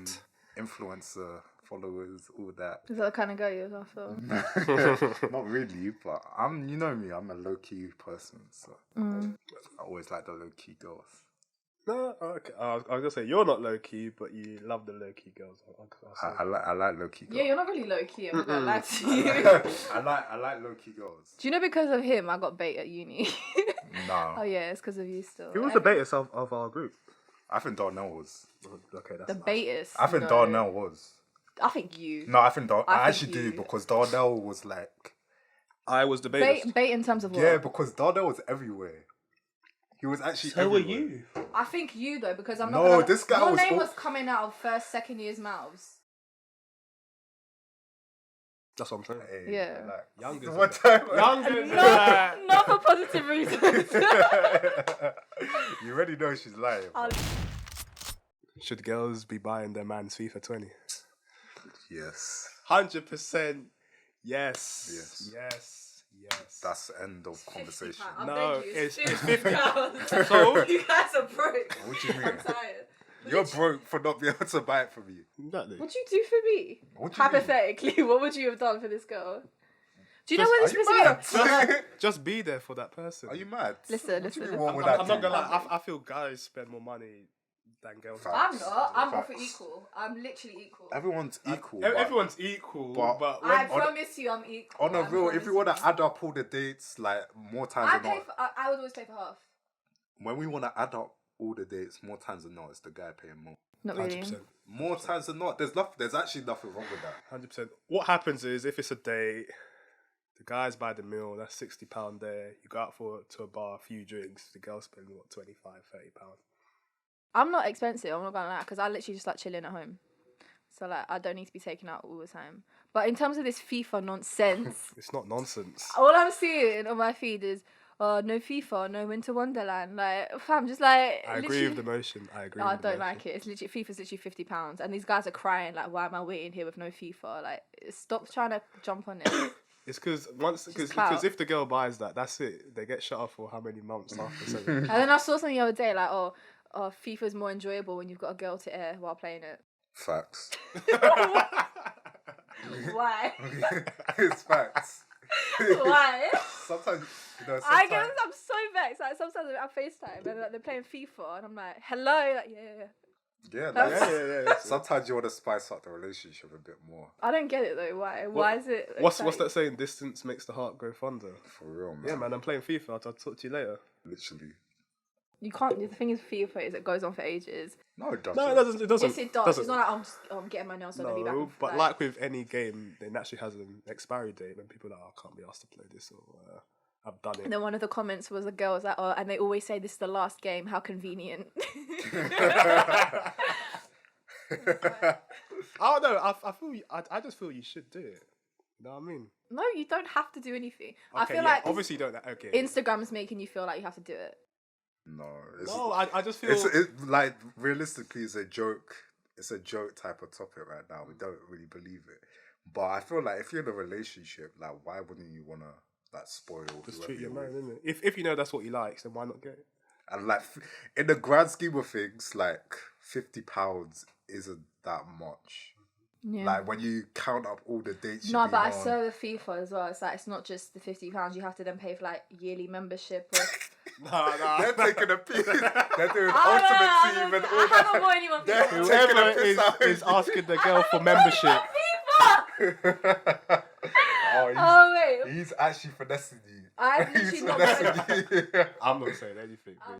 S2: influencer followers, all that.
S1: Is that the kind of guy you are, I feel?
S2: Not really, but you know me, I'm a low key person, so I always like the low key girls.
S3: No, okay. I was gonna say you're not low key, but you love the low key girls.
S2: I like low key girls.
S1: Yeah, you're not really low key. I'm not gonna lie to you.
S2: I like low key girls.
S1: Do you know because of him I got bait at uni?
S2: No,
S1: Oh yeah, it's because of you still.
S3: Who was the baitist of our group?
S2: I think Darnell was.
S3: Okay, that's
S1: The
S3: nice.
S1: baitist.
S2: I think
S1: no.
S2: Darnell was.
S1: I think you.
S2: No, I think I
S1: think
S2: actually do
S1: you-
S2: because Darnell was like,
S3: I was the baitist.
S1: Bait in terms of what?
S2: yeah, because Darnell was everywhere. He was actually
S3: So were
S2: everywhere.
S3: you?
S1: I think you though because I'm not.
S2: No,
S1: gonna,
S2: this guy
S1: your
S2: was
S1: name
S2: all-
S1: was coming out of first, second year's mouths.
S3: That's what I'm saying.
S2: Hey,
S1: Yeah.
S2: like,
S3: Younger.
S2: What time?
S3: Younger.
S1: Not for positive reasons.
S2: You already know she's lying. bro.
S3: Should girls be buying their man's FIFA 20?
S2: Yes.
S3: 100%. Yes.
S2: Yes.
S3: Yes. Yes.
S2: That's the end of conversation.
S3: No, it's 50
S1: £50.
S3: So-
S1: You guys are broke.
S2: What do you mean?
S1: I'm tired.
S2: You're broke for not being able to buy it for me.
S3: Exactly.
S1: What'd you do for me?
S2: What do you mean?
S1: Hypothetically, what would you have done for this girl? Do you know
S3: Just-
S1: where this
S2: Are you
S1: pisses me
S2: mad?
S1: off?
S3: Just be there for that person.
S2: Are you mad?
S1: Listen,
S2: What do you
S1: listen,
S2: mean, what
S1: listen.
S2: would
S3: I'm
S2: I
S3: not
S2: do?
S3: gonna lie. I feel guys spend more money than girls.
S2: Facts.
S1: I'm not. I'm all for
S2: Facts.
S1: equal. I'm literally equal.
S2: Everyone's equal.
S3: Everyone's equal,
S2: but
S3: but
S1: I
S3: when,
S1: promise you, I'm equal.
S2: On a
S1: I
S2: real, if
S1: promise
S2: you want to add up all the dates, like more times
S1: I
S2: than
S1: pay
S2: not,
S1: for. I would always pay for half.
S2: when we want to add up all the dates, more times than not, it's the guy paying more.
S1: Not really.
S3: 100%.
S2: More times than not, there's actually nothing wrong with that.
S3: 100%. What happens is if it's a date, the guys buy the meal, that's £60 there. You go out to a bar, a few drinks, the girls spend what, £25, £30.
S1: I'm not expensive. I'm not gonna lie, because I literally just like chilling at home. So like, I don't need to be taken out all the time. But in terms of this FIFA nonsense,
S3: It's not nonsense.
S1: all I'm seeing on my feed is, oh, no FIFA, no Winter Wonderland. Like, fam, just like.
S3: I agree with the motion. I agree.
S1: No, I
S3: with the
S1: don't
S3: motion.
S1: like it. It's literally FIFA's literally £50, and these guys are crying like, "Why am I waiting here with no FIFA?" Like, stop trying to jump on it.
S3: It's because
S1: clout.
S3: if the girl buys that, that's it. They get shut off for how many months after? So
S1: And then I saw something the other day like, oh, FIFA's more enjoyable when you've got a girl to air while playing it.
S2: Facts.
S1: Why?
S2: It's facts.
S1: Why?
S2: Sometimes,
S1: I guess I'm so vexed. Like sometimes I FaceTime and like, they're playing FIFA, and I'm like, "Hello," like, yeah.
S2: Yeah,
S1: That's-
S2: yeah. Sometimes you want to spice up the relationship a bit more.
S1: I don't get it though. Why? Why is it?
S3: what's
S1: exciting?
S3: that saying? Distance makes the heart grow fonder.
S2: For real, man.
S3: Yeah, man. I'm playing FIFA. I'll talk to you later.
S2: Literally.
S1: You can't. The thing is, FIFA is it goes on for ages.
S2: No, it doesn't.
S3: No, it doesn't. It doesn't.
S1: Yes, it does.
S3: Doesn't.
S1: It's not like I'm getting my nails done and be back.
S3: No,
S1: and
S3: but like with any game, it naturally has an expiry date when people are like, I can't be asked to play this, or I've done
S1: And
S3: it.
S1: then one of the comments was a girl was like, "Oh," and they always say this is the last game. How convenient.
S3: I don't know. I feel. I just feel you should do it. You know what I mean?
S1: No, you don't have to do anything. I
S3: Okay,
S1: feel
S3: yeah,
S1: like
S3: obviously you don't. Okay.
S1: Instagram's making you feel like you have to do it.
S2: No,
S3: No, I just feel.
S2: it's like realistically, it's a joke. It's a joke type of topic right now. We don't really believe it, but I feel like if you're in a relationship, like why wouldn't you wanna like spoil?
S3: Just
S2: whoever
S3: treat your
S2: you're
S3: man,
S2: with?
S3: innit? If you know that's what he likes, then why not get it?
S2: And like in the grand scheme of things, like £50 isn't that much.
S1: Yeah.
S2: Like when you count up all the dates.
S1: No,
S2: you've
S1: but I
S2: been on.
S1: saw the FIFA as well. It's like it's not just the £50. You have to then pay for like yearly membership. Or...
S2: They're taking a piss. They're doing
S1: I
S2: ultimate team and all
S1: I haven't
S2: that.
S1: bought anyone
S2: They're
S1: FIFA.
S2: taking a
S3: Whoever
S2: piss out.
S3: is asking the girl for membership.
S1: FIFA!
S2: Oh,
S1: Oh wait,
S2: he's actually finessing you.
S1: I've
S2: He's
S1: literally not
S2: finessing you.
S3: I'm not saying anything. Mate.